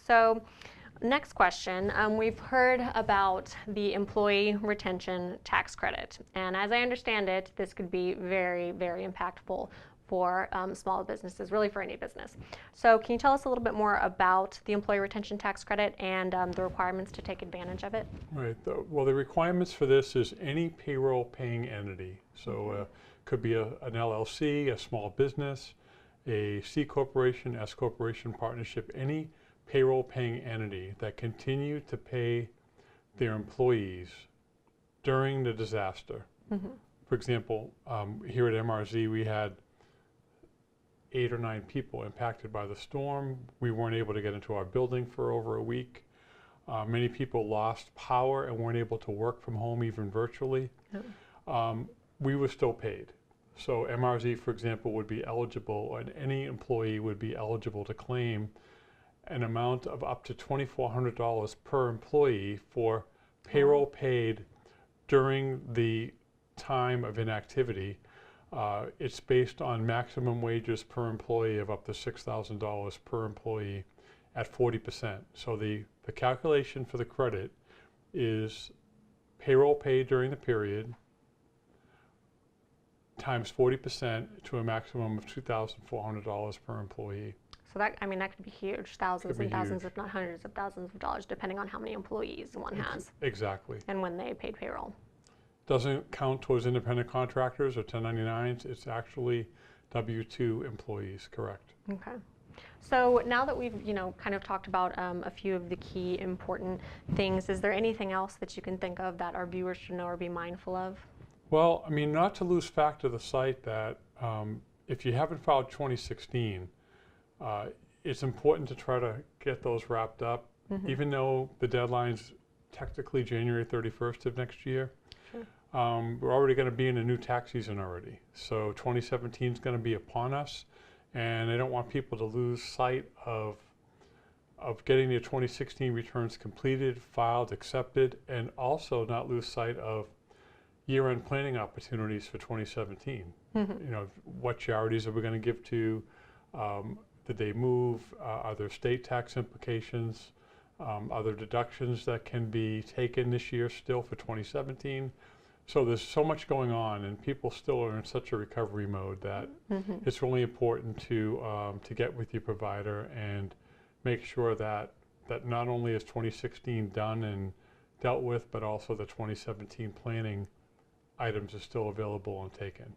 So next question, we've heard about the employee retention tax credit. And as I understand it, this could be very, very impactful for small businesses, really for any business. So can you tell us a little bit more about the employee retention tax credit and the requirements to take advantage of it? Right. Well, the requirements for this is any payroll paying entity. So could be an LLC, a small business, a C corporation, S corporation, partnership, any payroll paying entity that continue to pay their employees during the disaster. For example, here at MRZ, we had 8 or 9 people impacted by the storm. We weren't able to get into our building for over a week. Many people lost power and weren't able to work from home, even virtually. We were still paid. So MRZ, for example, would be eligible, and any employee would be eligible to claim an amount of up to $2,400 per employee for payroll paid during the time of inactivity. It's based on maximum wages per employee of up to $6,000 per employee at 40%. So the calculation for the credit is payroll paid during the period times 40% to a maximum of $2,400 per employee. So that, I mean, that could be huge, thousands and thousands, if not hundreds of thousands of dollars, depending on how many employees one has. Exactly. And when they paid payroll. Doesn't count towards independent contractors or 1099s. It's actually W-2 employees, correct. Okay. So now that we've, kind of talked about a few of the key important things, is there anything else that you can think of that our viewers should know or be mindful of? Well, I mean, not to lose fact of the site that if you haven't filed 2016, it's important to try to get those wrapped up, even though the deadline's technically January 31st of next year. We're already going to be in a new tax season already. So 2017 is going to be upon us, and I don't want people to lose sight of getting their 2016 returns completed, filed, accepted, and also not lose sight of year-end planning opportunities for 2017. What charities are we going to give to? Did they move? Are there state tax implications? Are there deductions that can be taken this year still for 2017? So there's so much going on, and people still are in such a recovery mode that it's really important to get with your provider and make sure that not only is 2016 done and dealt with, but also the 2017 planning items are still available and taken.